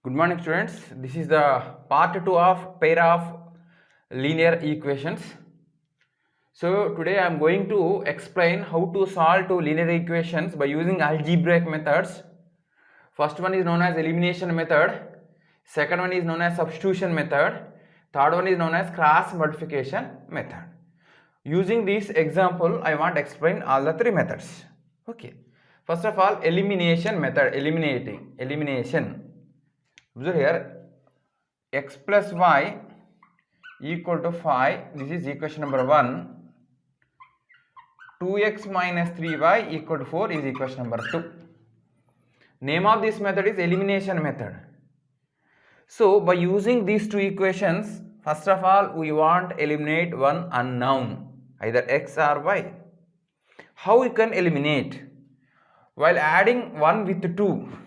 Good morning, students. This is the part 2 of pair of linear equations. So today I am going to explain how to solve two linear equations by using algebraic methods. First one is known as elimination method, second one is known as substitution method, third one is known as cross multiplication method. Using this example, I want to explain all the three methods. Okay. First of all, elimination method, elimination. Observe here, x plus y equal to 5, this is equation number 1. 2x minus 3y equal to 4 is equation number 2. Name of this method is elimination method. So by using these two equations, first of all we want to eliminate one unknown, either x or y. How we can eliminate? While adding 1 with 2,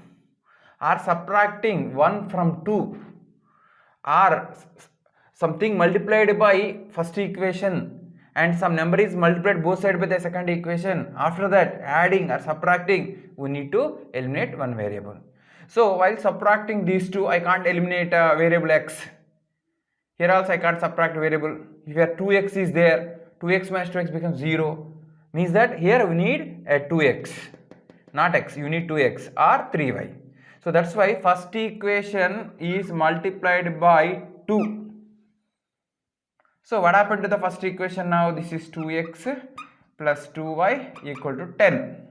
or subtracting 1 from 2, or something multiplied by first equation and some number is multiplied both sides by the second equation. After that, adding or subtracting, we need to eliminate one variable. So while subtracting these two, I can't eliminate a variable x. Here also I can't subtract variable. If here 2x is there, 2x minus 2x becomes 0. Means that here we need a 2x, not x, you need 2x or 3y. So that's why first equation is multiplied by 2. So what happened to the first equation now? This is 2x plus 2y equal to 10.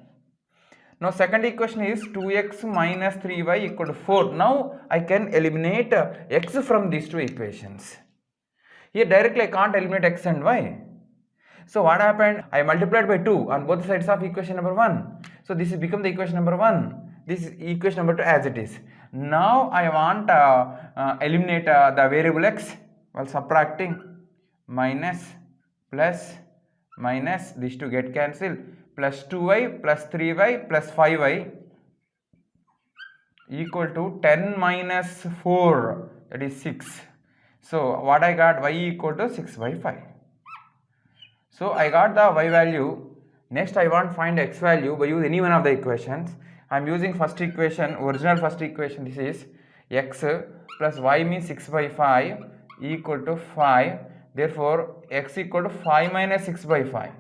Now second equation is 2x minus 3y equal to 4. Now I can eliminate x from these two equations. Here directly I can't eliminate x and y. So what happened? I multiplied by 2 on both sides of equation number 1. So this has become the equation number 1. This is equation number 2 as it is. Now I want to eliminate the variable x while subtracting. Minus plus minus, these two get cancelled, plus 2y plus 3y plus 5y equal to 10 minus 4, that is 6. So what I got? Y equal to 6 by 5. So I got the y value. Next I want to find x value by using any one of the equations. I am using first equation, original first equation. This is x plus y means 6 by 5 equal to 5. Therefore, x equal to 5 minus 6 by 5.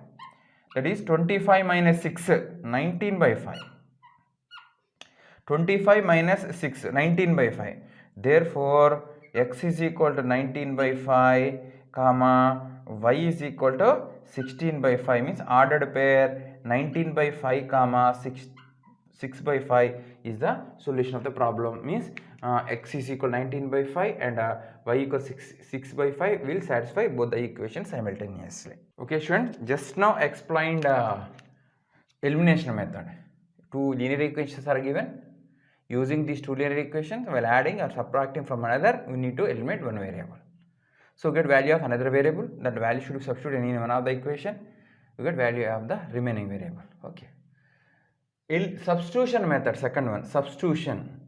That is 25 minus 6, 19 by 5. 25 minus 6, 19 by 5. Therefore, x is equal to 19 by 5, comma, y is equal to 16 by 5. Means ordered pair 19 by 5, comma, 6 by 5 is the solution of the problem. Means x is equal to 19 by 5 and y equal to 6 by 5 will satisfy both the equations simultaneously. Okay students, just now explained elimination method. Two linear equations are given. Using these two linear equations, while adding or subtracting from another, we need to eliminate one variable. So get value of another variable. That value should be substituted in one of the equation. You get value of the remaining variable. Okay. Substitution method, second one, substitution.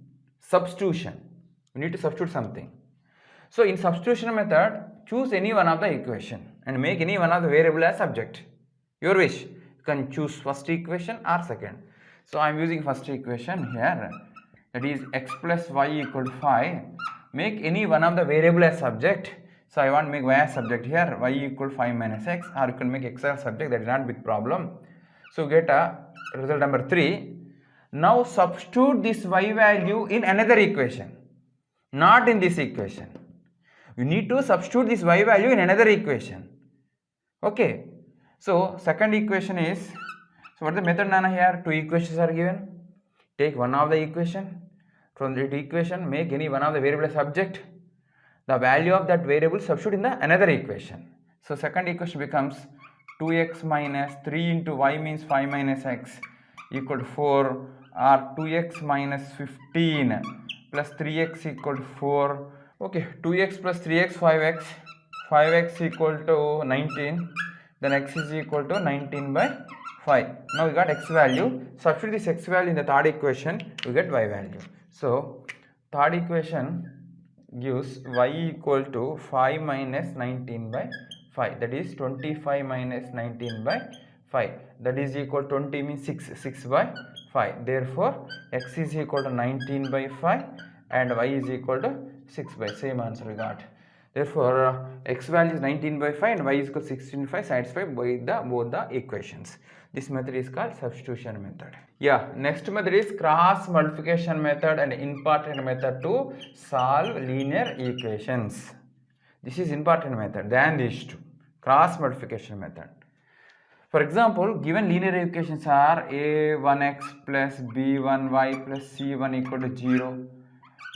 We need to substitute something. So in substitution method, choose any one of the equation and make any one of the variable as subject. Your wish. You can choose first equation or second. So I am using first equation here. That is x plus y equal to 5. Make any one of the variable as subject. So I want to make y as subject here. Y equal to 5 minus x, or you can make x as subject. That is not a big problem. So get a result number 3. Now substitute this y value in another equation, not in this equation. You need to substitute this y value in another equation. Okay. So second equation is, so what is the method Nana here? Two equations are given. Take one of the equation. From that equation, make any one of the variable as subject. The value of that variable substitute in the another equation. So second equation becomes 2x minus 3 into y means 5 minus x equal to 4, or 2x minus 15 plus 3x equal to 4. Okay, 2x plus 3x 5x, 5x equal to 19, then x is equal to 19 by 5. Now we got x value. Substitute this x value in the third equation, we get y value. So third equation gives y equal to 5 minus 19 by 5, that is 25 minus 19 by 5, that is equal to 20 means 6 by 5. Therefore x is equal to 19 by 5 and y is equal to 6 by, same answer we got. Therefore, x value is 19 by 5 and y is equal to 16 by 5, satisfied by both the equations. This method is called substitution method. Yeah, next method is cross multiplication method and important method to solve linear equations. This is important method than these two. Cross multiplication method. For example, given linear equations are a1x plus b1y plus c1 equal to 0,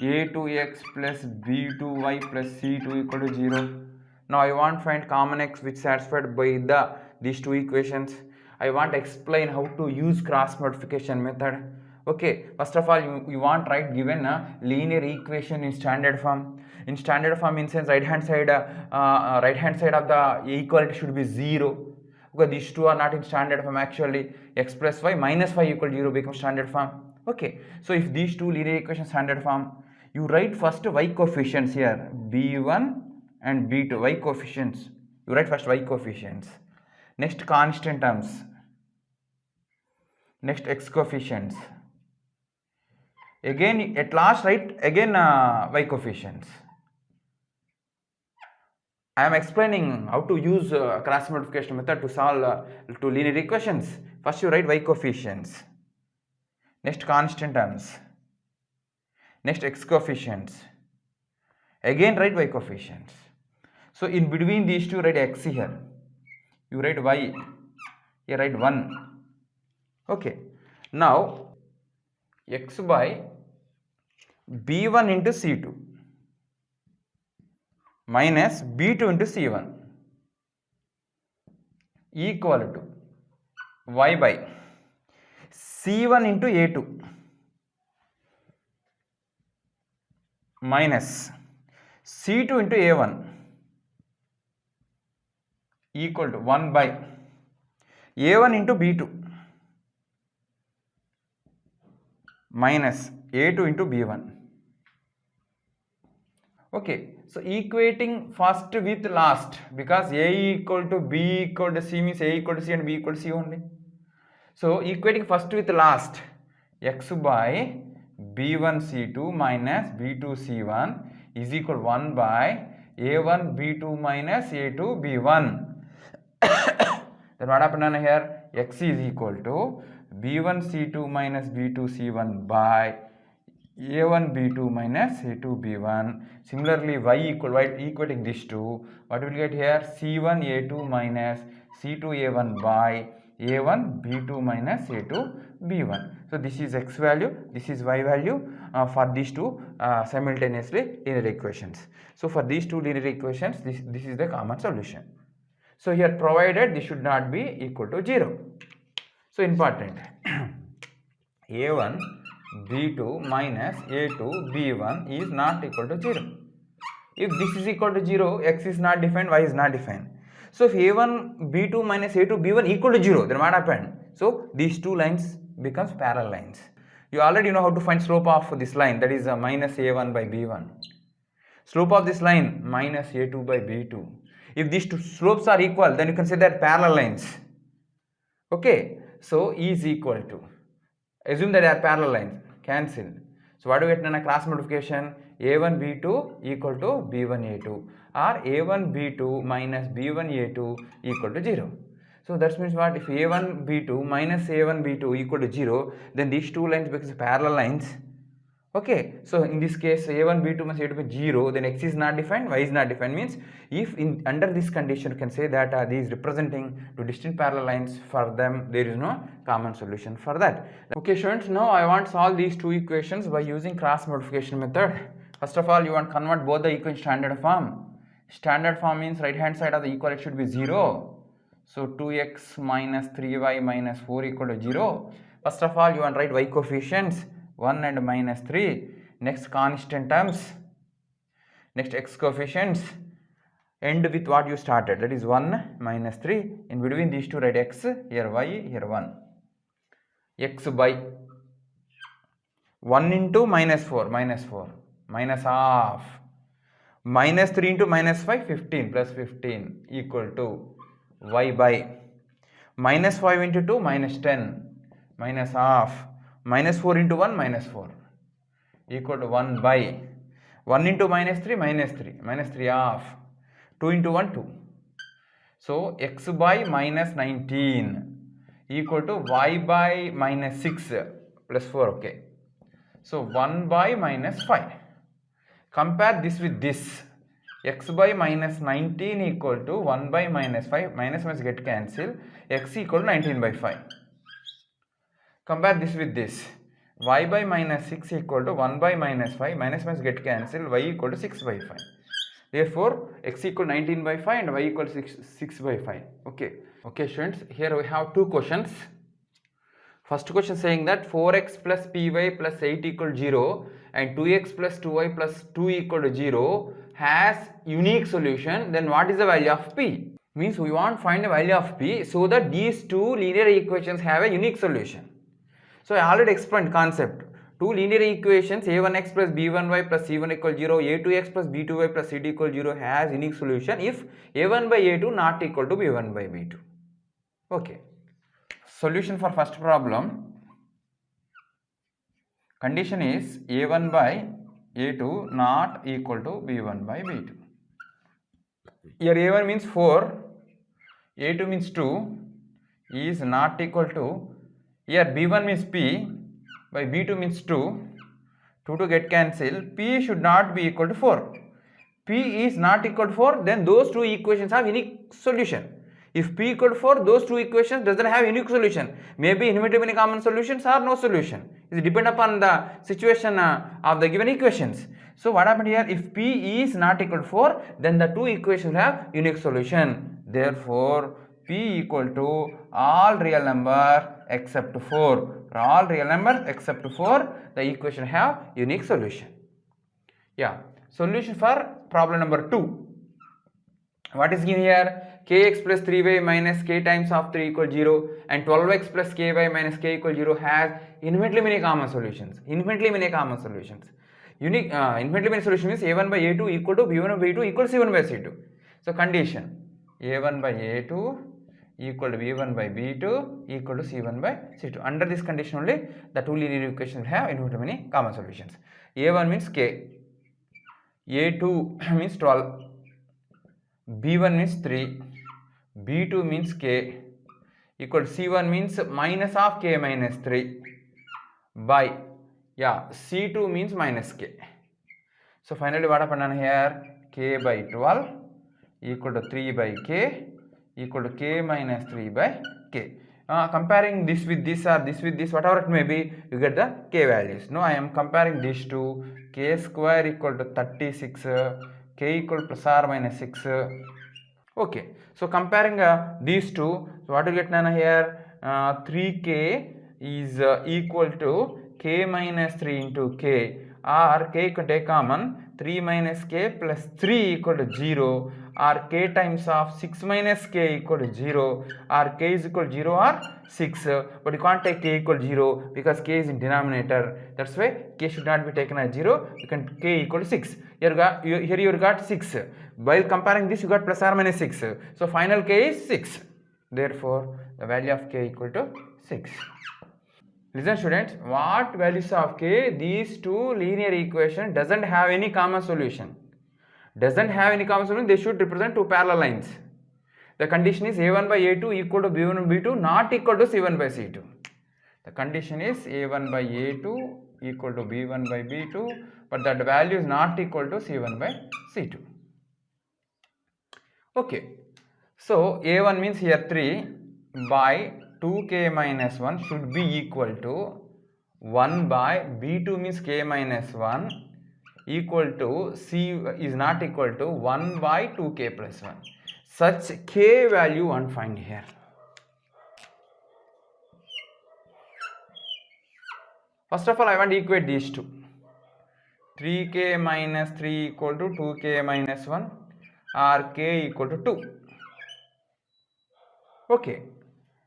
a2x plus b2y plus c2 equal to 0. Now I want to find common x which satisfied by these two equations. I want to explain how to use cross multiplication method. Okay, first of all you want to write given a linear equation in standard form. In standard form in sense right hand side of the equality should be 0. Because these two are not in standard form actually. X plus y minus y equal to 0 becomes standard form. Okay, so if these two linear equations standard form, you write first y coefficients here, b1 and b2, y coefficients. You write first y coefficients. Next constant terms. Next x coefficients. Again at last write again y coefficients. I am explaining how to use cross multiplication method to solve two linear equations. First you write y coefficients. Next constant terms. Next x coefficients. Again write y coefficients. So in between these two write x here. You write y. Here write 1. Okay. Now x by b1 into c2 minus b2 into c1 equal to y by c1 into a2 minus c2 into a1 equal to 1 by a1 into b2 minus a2 into b1. Okay, so equating first with last, because a equal to b equal to c means a equal to c and b equal to c only. So equating first with last, x by b1 c2 minus b2 c1 is equal to 1 by a1 b2 minus a2 b1. Then what happened here? X is equal to b1 c2 minus b2 c1 by a1 b2 minus a2 b1. Similarly, y equating these two, what will get here? c1 a2 minus c2 a1 by a1 b2 minus a2 b1. So this is x value, this is y value for these two simultaneously linear equations. So for these two linear equations, this is the common solution. So here provided this should not be equal to 0. So important. a1 b2 minus a2 b1 is not equal to 0. If this is equal to 0, x is not defined, y is not defined. So if a1 b2 minus a2 b1 equal to 0, then what happened? So these two lines becomes parallel lines. You already know how to find slope of this line, that is minus a1 by b1. Slope of this line minus a2 by b2. If these two slopes are equal, then you can say they are parallel lines. Okay, so E is equal to, assume that they are parallel lines, cancel. So what do we get in a cross multiplication? a1 b2 equal to b1 a2, or a1 b2 minus b1 a2 equal to 0. So that means what? If a1 b2 minus a1 b2 equal to 0, then these two lines become parallel lines. Okay, so in this case a1 b2 minus a2 by 0, then x is not defined, y is not defined, means if under this condition you can say that these representing two distinct parallel lines, for them there is no common solution for that. Okay students, now I want to solve these two equations by using cross multiplication method. First of all, you want to convert both the equations standard form. Standard form means right hand side of the equality should be 0. So 2x minus 3y minus 4 equal to 0. First of all, you want to write y coefficients 1 and minus 3. Next constant terms. Next x coefficients. End with what you started, that is 1 minus 3. In between these two write x, here y, here 1. X by 1 into minus 4, minus half. Minus 3 into minus 5, 15 plus 15 equal to y by minus 5 into 2, minus 10, minus half, minus 4 into 1, minus 4. equal to 1 by 1 into minus 3 minus 3 half, 2 into 1 2. So x by minus 19 equal to y by minus 6 plus 4. Okay. So 1 by minus 5. Compare this with this. X by minus 19 equal to 1 by minus 5. Minus minus get cancel. X equal to 19 by 5. Compare this with this. Y by minus 6 equal to 1 by minus 5. Minus minus get cancel. Y equal to 6 by 5. Therefore, x equal 19 by 5 and y equal 6 by 5. Okay. Okay, students. Here we have two questions. First question saying that 4x plus py plus 8 equal 0 and 2x plus 2y plus 2 equal to 0 has unique solution. Then what is the value of p? Means we want to find the value of p so that these two linear equations have a unique solution. So I already explained concept. Two linear equations a1x plus b1y plus c1 equal 0, a2x plus b2y plus c2 equal 0 has unique solution if a1 by a2 not equal to b1 by b2. Okay. Solution for first problem. Condition is a1 by a2 not equal to b1 by b2. Here a1 means 4, a2 means 2 is not equal to, here b1 means p by b2 means 2, 2 to get cancelled, p should not be equal to 4. P is not equal to 4, then those two equations have unique solution. If p equal to 4, those two equations doesn't have unique solution. Maybe infinitely many common solutions or no solution. It depends upon the situation of the given equations. So what happened here? If p is not equal to 4, then the two equations have unique solution. Therefore, p equal to all real number except 4. For all real numbers except 4, the equation have unique solution. Yeah. Solution for problem number 2. What is given here? Kx plus 3y minus k times of 3 equal 0 and 12x plus ky minus k equal 0 has infinitely many common solutions. Infinitely many common solutions. Unique infinitely many solution means a1 by a2 equal to b1 by b2 equal to c1 by c2. So condition a1 by a2 equal to b1 by b2 equal to c1 by c2. Under this condition only the two linear equations have infinitely many common solutions. a1 means k, a2 means 12, b1 means 3, b2 means k equal to c1 means minus of k minus 3 by, yeah, c2 means minus k. So finally what happened here? K by 12 equal to 3 by k equal to k minus 3 by k. Comparing this with this or this with this, whatever it may be, you get the k values. Now I am comparing these two. K square equal to 36, k equal to plus or minus 6. Okay, so comparing these two, so what you get now here? 3k is equal to k minus 3 into k, or k can take common 3 minus k plus 3 equal to 0, or k times of 6 minus k equal to 0, or k is equal to 0 or 6, but you can't take k equal to 0 because k is in denominator. That's why k should not be taken as 0. You can k equal to 6. Here you got 6. While comparing this, you got plus or minus 6. So final k is 6. Therefore, the value of k equal to 6. Listen students, what values of k? These two linear equations doesn't have any common solution. Doesn't have any common solution, they should represent two parallel lines. The condition is a1 by a2 equal to b1 by b2 not equal to c1 by c2. The condition is a1 by a2 equal to b1 by b2, but that value is not equal to c1 by c2. Okay, so a1 means here 3 by 2k minus 1 should be equal to 1 by b2 means k minus 1 equal to c is not equal to 1 by 2k plus 1. Such k value one find here. First of all, I want to equate these two. 3k minus 3 equal to 2k minus 1 or k equal to 2. Okay.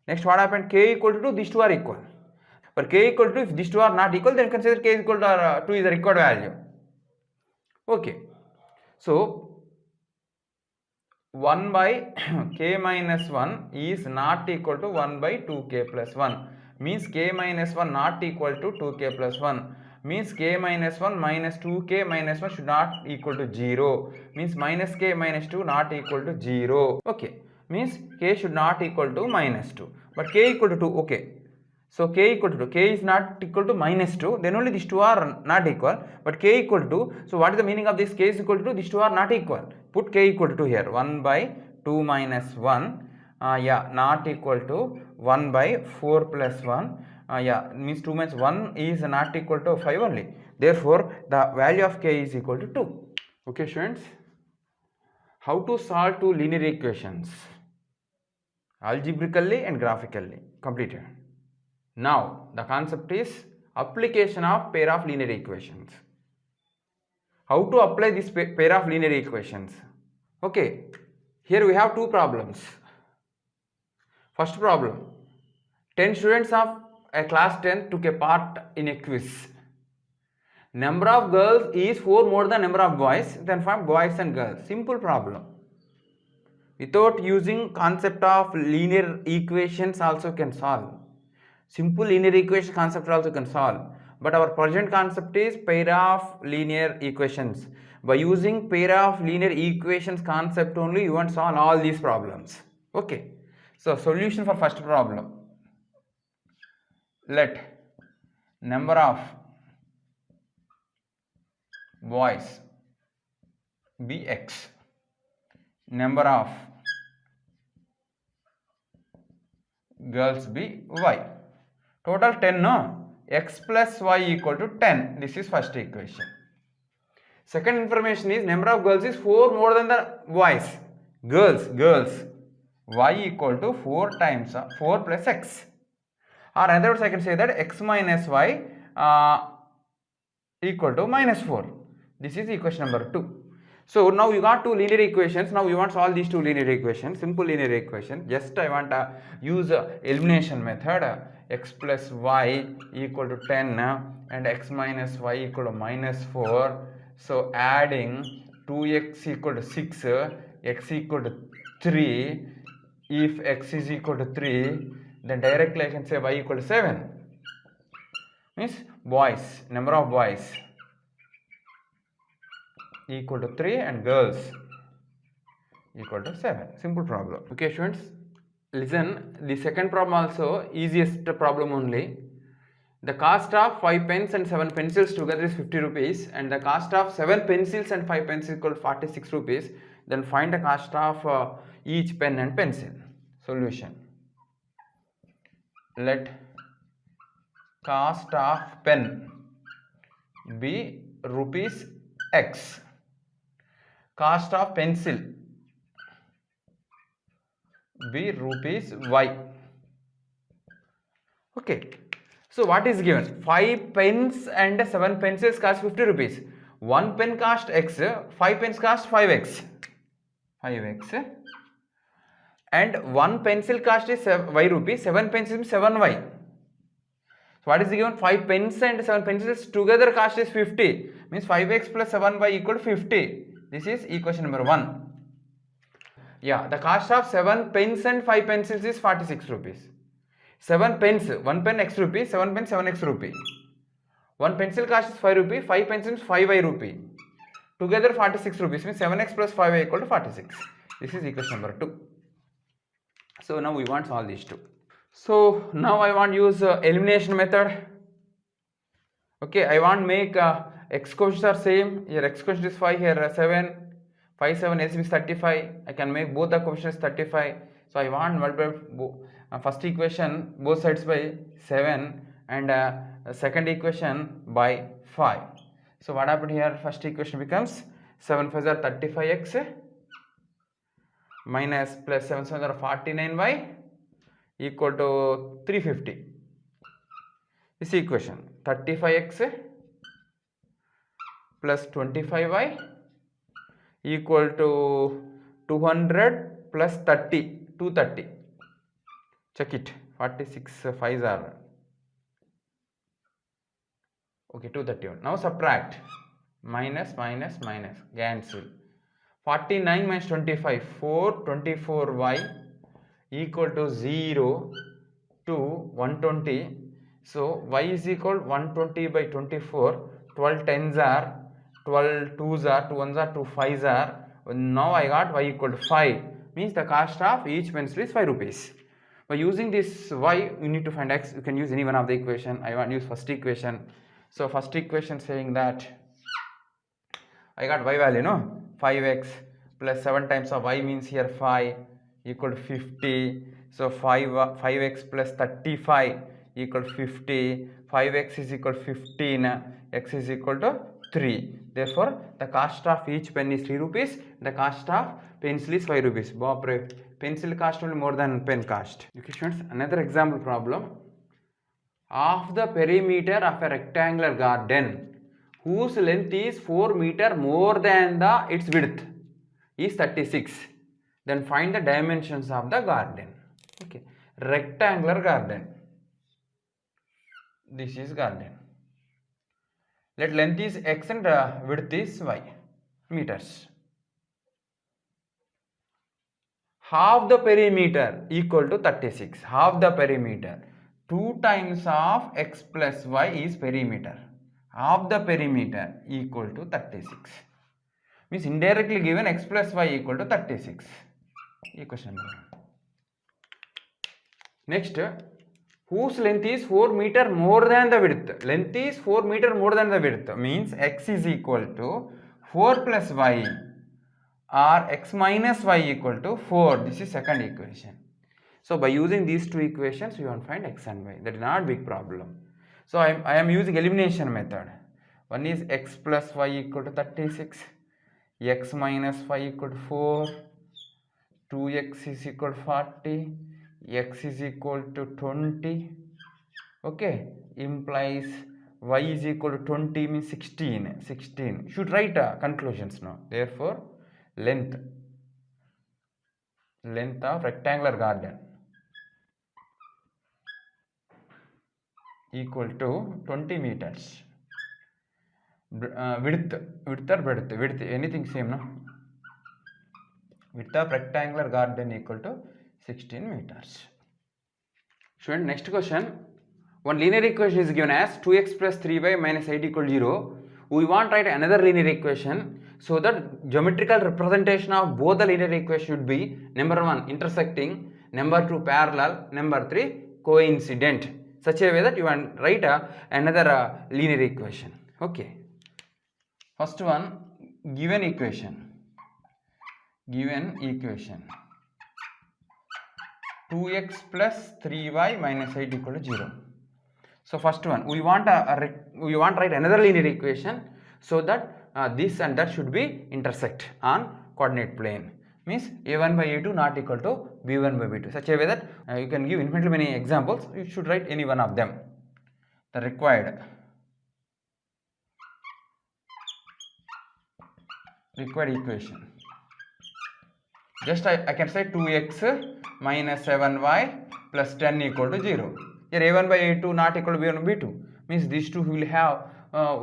Next what happened? K equal to 2, these two are equal. But k equal to 2, if these two are not equal, then consider k is equal to 2 is the required value. Okay. So 1 by k minus 1 is not equal to 1 by 2k plus 1. Means k minus 1 not equal to 2k plus 1. means k minus 1 minus 2k minus 1 should not equal to 0, means minus k minus 2 not equal to 0. Okay, means k should not equal to minus 2, but k equal to 2. Okay, so k equal to 2, k is not equal to minus 2, then only these two are not equal, but k equal to 2. So what is the meaning of this? K is equal to 2, these two are not equal. Put k equal to 2 here, 1 by 2 minus 1, not equal to 1 by 4 plus 1. Means 2 minus 1 is not equal to 5 only. Therefore, the value of k is equal to 2. Okay, students. How to solve two linear equations? Algebraically and graphically. Completed. Now, the concept is application of pair of linear equations. How to apply this pair of linear equations? Okay, here we have two problems. First problem, 10 students of a class 10 took a part in a quiz. Number of girls is 4 more than number of boys, then find boys and girls. Simple problem. Without using concept of linear equations also can solve. Simple linear equation concept also can solve. But our present concept is pair of linear equations. By using pair of linear equations concept only, you want to solve all these problems. Okay. So solution for first problem. Let number of boys be x, number of girls be y. Total 10, no? X plus y equal to 10. This is first equation. Second information is number of girls is 4 more than the boys. Girls. Y equal to 4 times 4 plus x. Or in other words, I can say that x minus y equal to minus 4. This is equation number 2. So now you got two linear equations. Now you want to solve these two linear equations. Simple linear equation. Just I want to use elimination method. X plus y equal to 10 and x minus y equal to minus 4. So adding 2x equal to 6, x equal to 3. If x is equal to 3, then directly I can say y equal to 7. Means boys, number of boys equal to 3 and girls equal to 7. Simple problem. Okay, students, listen, the second problem also easiest problem only. The cost of 5 pens and 7 pencils together is 50 rupees and the cost of 7 pencils and 5 pencils equal to 46 rupees. Then find the cost of each pen and pencil. Solution. Let cost of pen be rupees x, cost of pencil be rupees y. Okay, so what is given? 5 pens and 7 pencils cost 50 rupees. 1 pen cost x, 5 pens cost 5x, and 1 pencil cost is y rupees, 7 pencils is 7y. So what is given? 5 pens and 7 pencils together cost is 50, means 5x plus 7y equal to 50. This is equation number 1. Yeah, the cost of 7 pens and 5 pencils is 46 rupees. 7 pens, 1 pen x rupee, 7 pens 7x rupee. 1 pencil cost is 5 rupee, 5 pencils 5y rupee. Together 46 rupees, means 7x plus 5y equal to 46. This is equation number 2. So now we want to solve these two. So now I want to use elimination method. Okay, I want to make x coefficients are same. Here x coefficient is 5, here 7. 5, 7 is 35. I can make both the coefficients 35. So I want to multiply first equation both sides by 7 and second equation by 5. So what happened here? First equation becomes 7 5s are 35x minus plus 7 7 are 49y equal to 350. This equation 35x plus 25y equal to 200 plus 30, 230. Check it. 46 5s are okay, 231. Now subtract. Minus, cancel. 49 minus 25, 424y equal to 0 to 120. So y is equal 120 by 24. 12 tens are 12 twos are 2 ones are 2 fives are. Now I got y equal to 5. Means the cost of each pencil is 5 rupees. By using this y, you need to find x. You can use any one of the equation. I want to use first equation. So first equation saying that I got y value, no? 5x plus 7 times of y means here 5 equal to 50. So 5x plus 35 equal to 50. 5x is equal to 15. X is equal to 3. Therefore, the cost of each pen is 3 rupees. The cost of pencil is 5 rupees. Pencil cost only more than pen cost. Okay, students, another example problem. Of the perimeter of a rectangular garden whose length is 4 meter more than its width is 36. Then find the dimensions of the garden. Okay, rectangular garden. This is garden. Let length is x and width is y meters. Half the perimeter equal to 36. Half the perimeter. 2 times of x plus y is perimeter. Half the perimeter equal to 36. Means indirectly given x plus y equal to 36. Equation number 1. Next, whose length is 4 meter more than the width. Length is 4 meter more than the width. Means x is equal to 4 plus y or x minus y equal to 4. This is second equation. So by using these two equations, you want to find x and y. That is not big problem. So I am using elimination method. One is x plus y equal to 36. X minus y equal to 4. 2x is equal to 40. X is equal to 20. Okay. Implies y is equal to 20 means 16. 16. Should write conclusions now. Therefore, length of rectangular garden equal to 20 meters. Width or width anything same, no? Width of rectangular garden equal to 16 meters. Student, next question. One linear equation is given as 2x plus 3y minus 8 equal to 0. We want to write another linear equation. So that geometrical representation of both the linear equations should be number 1 intersecting, number 2 parallel, number 3 coincident. Such a way that you want to write another linear equation. Okay. First one, given equation. 2x plus 3y minus 8 equal to 0. So first one, we want to write another linear equation so that this and that should be intersect on coordinate plane. Means a1 by a2 not equal to b1 by b2. Such a way that you can give infinitely many examples. You should write any one of them. The required equation. Just I can say 2x minus 7y plus 10 equal to 0. Here a1 by a2 not equal to b1 by b2. Means these two will have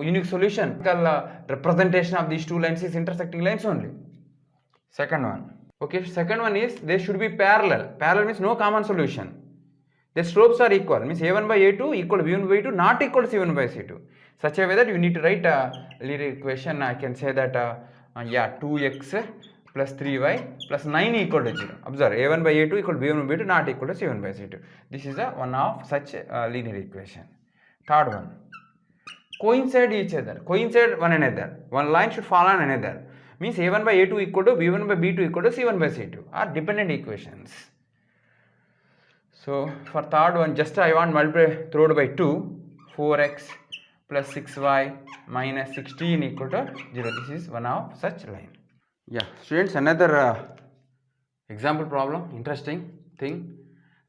unique solution. Representation of these two lines is intersecting lines only. Second one. Okay, second one is they should be parallel. Parallel means no common solution. Their slopes are equal. Means a1 by a2 equal to b1 by b2 not equal to c1 by c2. Such a way that you need to write a linear equation. I can say that 2x plus 3y plus 9 equal to 0. Observe, a1 by a2 equal to b1 by b2 not equal to c1 by c2. This is one of such linear equation. Third one. Coincide each other. Coincide one another. One line should fall on another. Means a1 by a2 equal to b1 by b2 equal to c1 by c2 are dependent equations. So for third one, just I want multiply through by 2. 4x plus 6y minus 16 equal to 0. This is one of such line. Yeah, students, another example problem, interesting thing.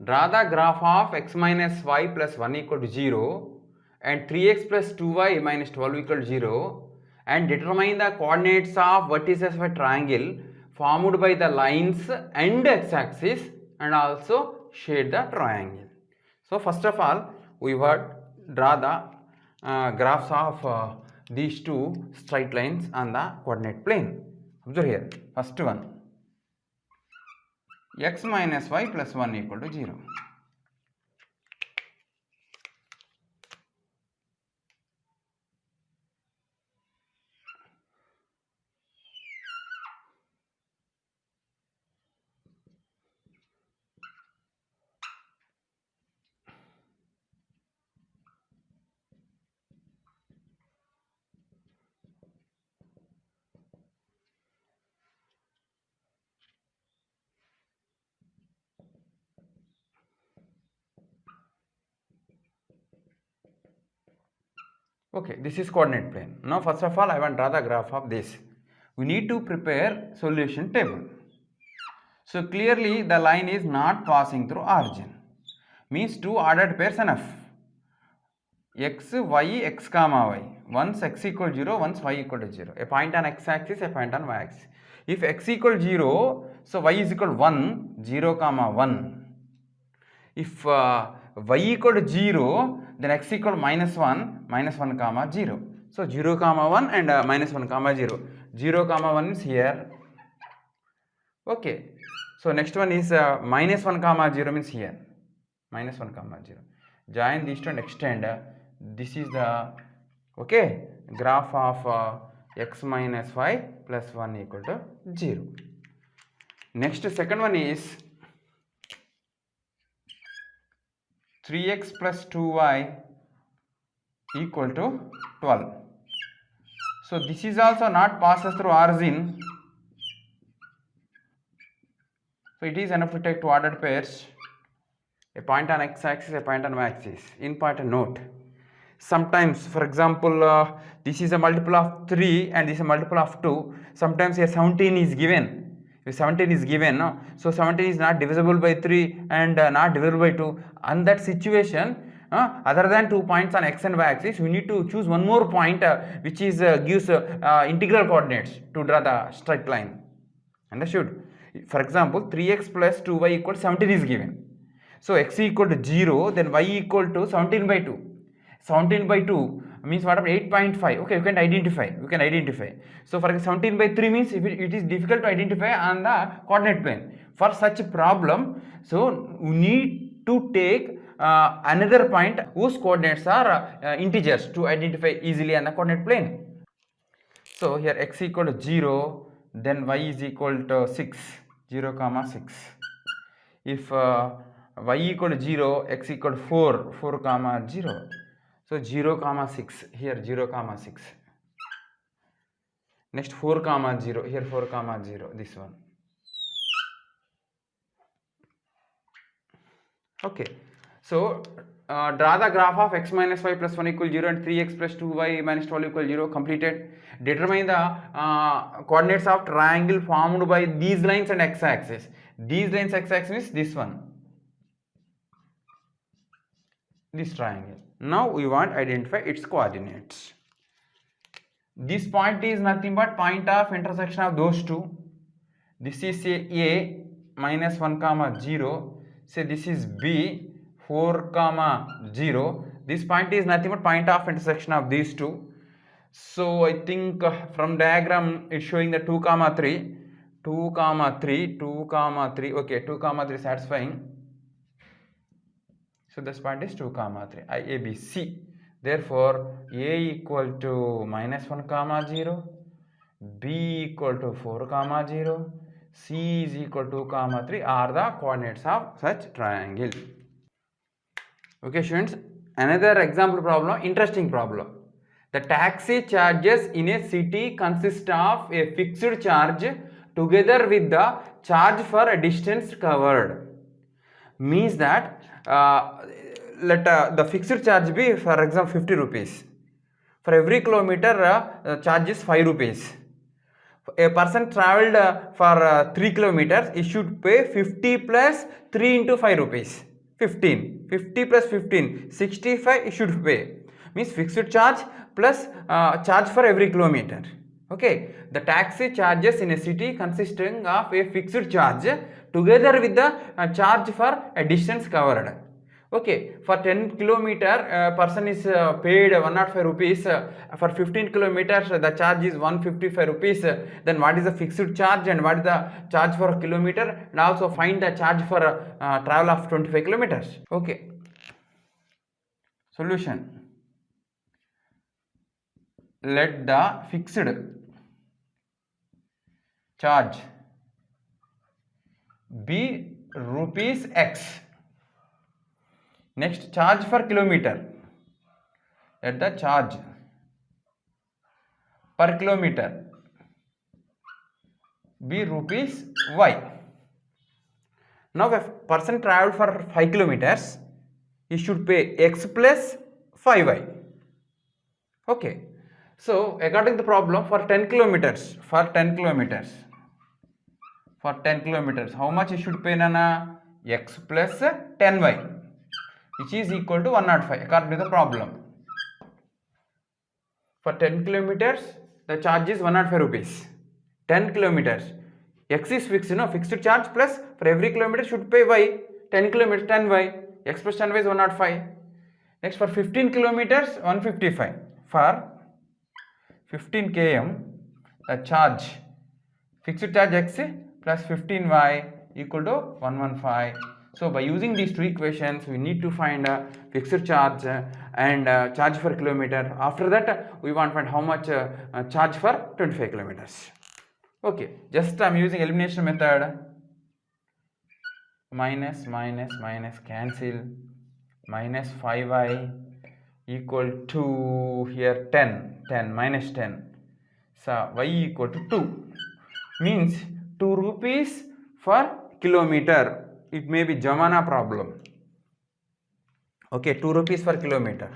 Draw the graph of x minus y plus 1 equal to 0 and 3x plus 2y minus 12 equal to 0 and determine the coordinates of vertices of a triangle formed by the lines and x-axis and also shade the triangle. So first of all, we will draw the graphs of these two straight lines on the coordinate plane. Observe here, first one, x minus y plus 1 equal to 0. Okay, this is coordinate plane. Now first of all I want to draw the graph of this. We need to prepare solution table. So clearly the line is not passing through origin, means two ordered pairs enough. X, y, x comma y. Once x equal 0, once y equal to 0. A point on x axis, a point on y axis. If x equal 0, so y is equal to 1, 0 comma 1. If y equal to 0, then x equal to minus 1 comma 0. So 0 comma 1 and minus 1 comma 0. 0 comma 1 is here. Okay. So next one is minus 1 comma 0 means here. Minus 1 comma 0. Join these two and extend. This is the graph of x minus y plus 1 equal to 0. Next second one is 3x plus 2y equal to 12. So this is also not passes through origin. So it is enough to take two ordered pairs, a point on x-axis, a point on y-axis. Important note. Sometimes, for example, this is a multiple of 3 and this is a multiple of 2. Sometimes here 17 is given. If 17 is given, no? So 17 is not divisible by 3 and not divisible by 2. On that situation, other than 2 points on x and y axis, we need to choose one more point which is gives integral coordinates to draw the straight line. Understood? For example, 3x plus 2y equal to 17 is given. So x equal to 0, then y equal to 17 by 2. 17 by 2 means what? 8.5. Okay, you can identify. So for example, 17 by 3 means if it is difficult to identify on the coordinate plane. For such a problem, so we need to take another point whose coordinates are integers to identify easily on the coordinate plane. So here x equal to 0, then y is equal to 6, 0 comma 6. If y equal to 0, x equal to 4, 4 comma 0. So 0 comma 6, here 0 comma 6. Next 4 comma 0, here 4 comma 0, this one. Okay, so draw the graph of x minus y plus 1 equal 0 and 3x plus 2y minus 12 equal 0, completed. Determine the coordinates of triangle formed by these lines and x-axis. These lines x-axis is this one. This triangle. Now we want to identify its coordinates. This point is nothing but point of intersection of those two. This is a minus 1 comma 0. Say this is b 4 comma 0. This point is nothing but point of intersection of these two. So I think from diagram it's showing the 2 comma 3. 2 comma 3. Okay, 2 comma 3 satisfying. So this point is 2 comma 3, I, A, B, C. Therefore, A equal to minus 1 comma 0, B equal to 4 comma 0, C is equal to 2 comma 3 are the coordinates of such triangle. Okay students, another example problem, interesting problem. The taxi charges in a city consist of a fixed charge together with the charge for a distance covered. Means that let the fixed charge be, for example, 50 rupees. For every kilometer charge is 5 rupees. A person travelled for 3 kilometers, he should pay 50 plus 3 into 5 rupees. 15. 50 plus 15, 65 he should pay. Means fixed charge plus charge for every kilometer. Okay, the taxi charges in a city consisting of a fixed charge together with the charge for a distance covered. Okay, for 10 kilometer person is paid 105 rupees. For 15 kilometers the charge is 155 rupees. Then what is the fixed charge and what is the charge for a kilometer, and also find the charge for travel of 25 kilometers. Okay, solution. Let the fixed charge be rupees x. Next, charge for kilometer. Let the charge per kilometer be rupees y. Now, if person traveled for 5 kilometers, he should pay x plus 5y. Okay, so according to the problem, for 10 kilometers, for 10 kilometers, how much you should pay, nana? X plus 10y, which is equal to 105 according to the problem. For 10 kilometers, the charge is 105 rupees. 10 kilometers, x is fixed, fixed charge, plus for every kilometer should pay y. 10 kilometers, 10y, x plus 10y is 105. Next, for 15 kilometers, 155. For 15 km, the charge, fixed charge x plus 15y equal to 115. So by using these two equations, we need to find fixed charge and charge per kilometer. After that, we want to find how much charge for 25 kilometers. Okay, just I'm using elimination method. Minus cancel. Minus 5y equal to here 10 minus 10. So y equal to 2. Means 2 rupees for kilometer. It may be Jamana problem. Okay, 2 rupees per kilometer.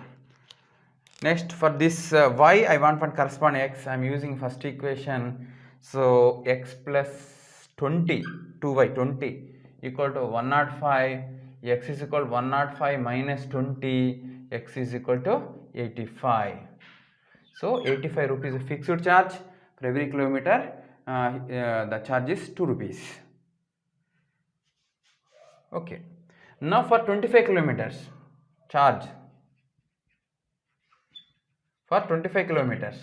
Next, for this y, I want one corresponding x. I am using first equation. So x plus 20, 2y 20 equal to 105. X is equal to 105 minus 20. X is equal to 85. So 85 rupees fixed charge for every kilometer. The charge is 2 rupees. Okay. Now for 25 kilometers, charge. For 25 kilometers,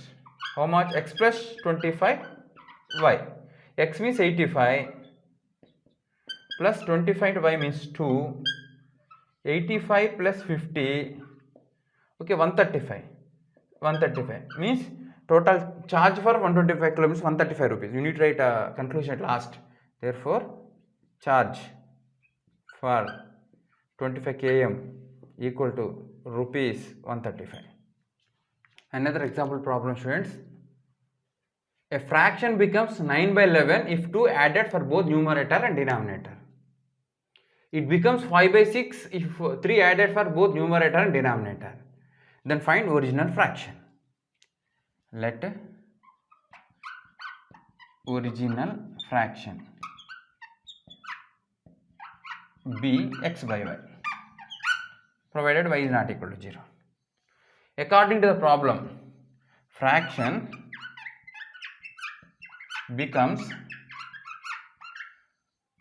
how much? X plus 25 y. X means 85 plus 25 to y means 2. 85 plus 50. Okay, 135. 135 means total charge for 125 kilometers 135 rupees. You need to write a conclusion at last. Therefore, charge for 25 km equal to rupees 135. Another example problem, students. A fraction becomes 9 by 11 if 2 added for both numerator and denominator. It becomes 5 by 6 if 3 added for both numerator and denominator. Then find original fraction. Let original fraction be x by y, provided y is not equal to 0. According to the problem, fraction becomes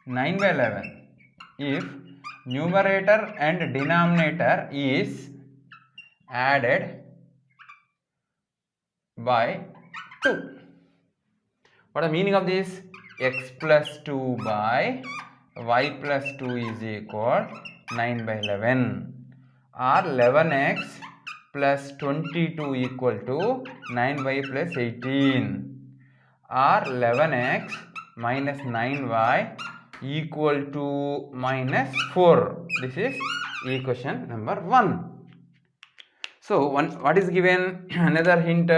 9 by 11 if numerator and denominator is added by 2. What is the meaning of this? X plus 2 by y plus 2 is equal 9 by 11, or 11x plus 22 equal to 9y plus 18, or 11x minus 9y equal to minus 4. This is equation number 1. So what is given? Another hint.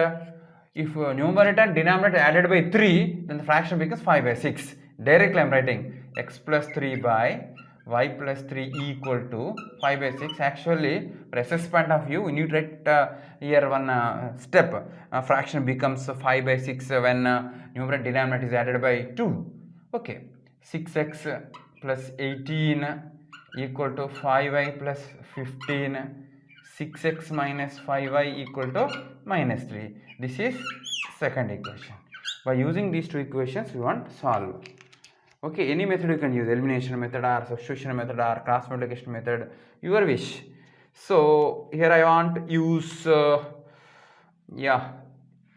If numerator and denominator added by 3, then the fraction becomes 5 by 6. Directly I am writing x plus 3 by y plus 3 equal to 5 by 6. Actually, for SS point of view, we need to write here one step. Fraction becomes 5 by 6 when numerator and denominator is added by 2. Okay, 6x plus 18 equal to 5y plus 15. 6x minus 5y equal to minus 3. This is second equation. By using these two equations, we want to solve. Okay, any method you can use, elimination method or substitution method or cross multiplication method, your wish. So here I want to use,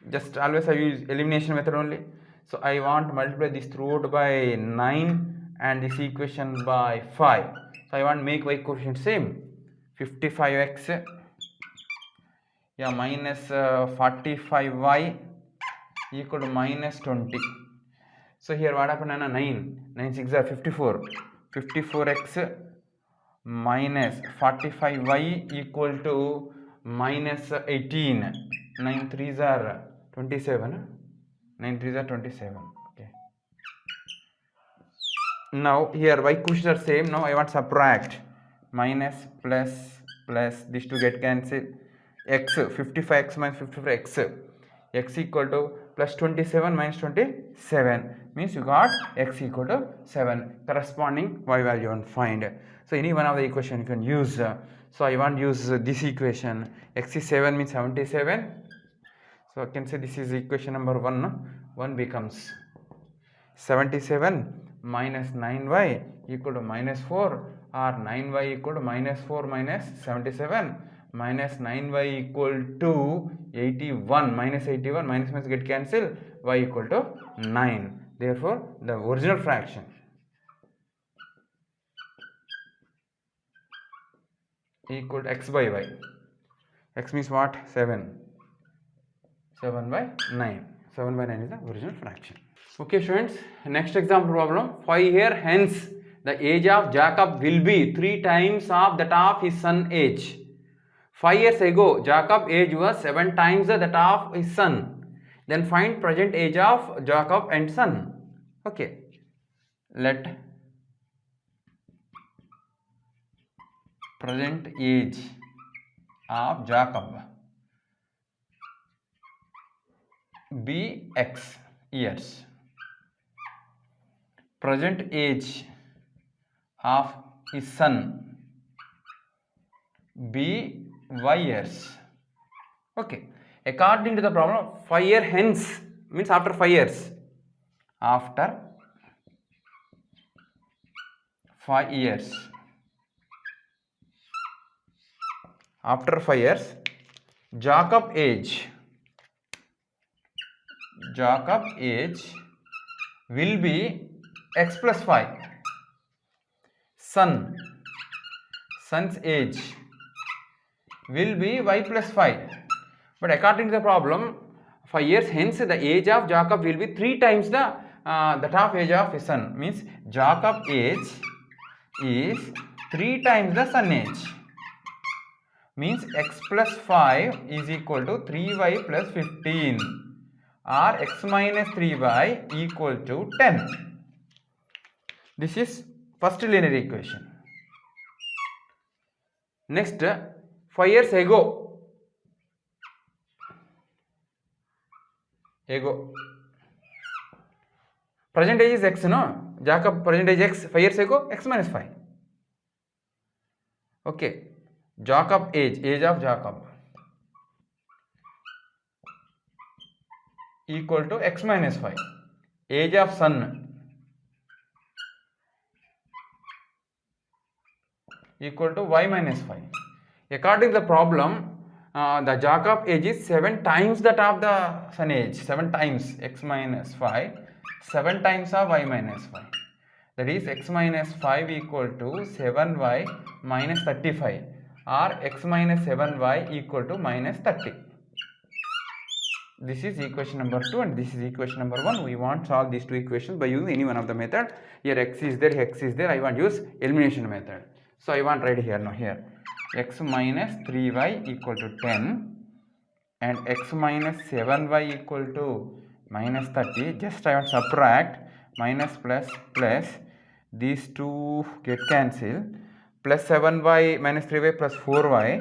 just always I use elimination method only. So I want to multiply this throughout by 9 and this equation by 5. So I want to make y coefficient same. 55x minus 45y equal to minus 20. So here what happened? 9 6 are 54. 54x minus 45y equal to minus 18. 9 3s are 27. 9 3s are 27. Okay. Now here y coefficients are same. Now I want to subtract. Minus plus these two get cancelled. x 55x minus 55x, x equal to plus 27 minus 27 means you got x equal to 7. Corresponding y value and find. So any one of the equation you can use. So I want to use this equation. X is 7 means 77. So I can say this is equation number 1. No? 1 becomes 77 minus 9y equal to minus 4, or 9y equal to minus 4 minus 77 minus 9y equal to 81, minus 81, minus minus get cancelled, y equal to 9. Therefore the original fraction equal to x by y. X means what? 7. 7 by 9. 7 by 9 is the original fraction. Okay students, next example problem. 5 years hence the age of Jacob will be 3 times of that of his son age. 5 years ago Jacob age was 7 times that of his son. Then find present age of Jacob and son. Okay, let present age of Jacob be x years. Present age of his son be y years. Okay, according to the problem, 5 years hence means after 5 years. After 5 years. After 5 years, Jacob age will be x plus 5. Son's age will be y plus 5. But according to the problem, 5 years hence the age of Jacob will be 3 times the that of age of his son. Means Jacob age is 3 times the son age. Means x plus 5 is equal to 3y plus 15, or x minus 3y equal to 10. This is first linear equation. Next, 5 years ago. Present age is x, no? Jacob present age x, 5 years ago, x minus 5. Okay. Jacob age of Jacob equal to x minus 5. Age of son equal to y minus 5. According to the problem, the Jacob age is 7 times that of the son age. 7 times x minus 5, 7 times of y minus 5. That is x minus 5 equal to 7y minus 35, or x minus 7y equal to minus 30. This is equation number 2 and this is equation number 1. We want to solve these two equations by using any one of the method. Here x is there, x is there. I want to use elimination method. So I want to write here now. Here x minus 3y equal to 10 and x minus 7y equal to minus 30. Just I want to subtract minus plus plus. These two get cancelled. Plus 7y minus 3y plus 4y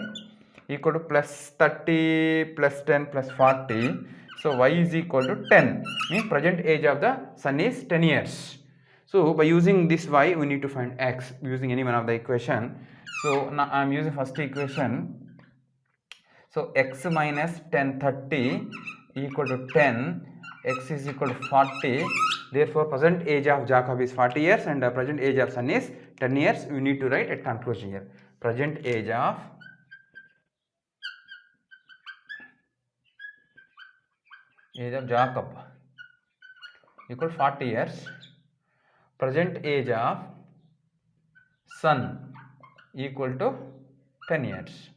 equal to plus 30 plus 10 plus 40. So y is equal to 10. Means present age of the son is 10 years. So by using this y, we need to find x using any one of the equation. So now I am using first equation. So x minus 1030 equal to 10. X is equal to 40. Therefore present age of Jacob is 40 years and present age of son is 10 years. We need to write a conclusion here. Present age of Jacob equal to 40 years. Present age of son equal to 10 years.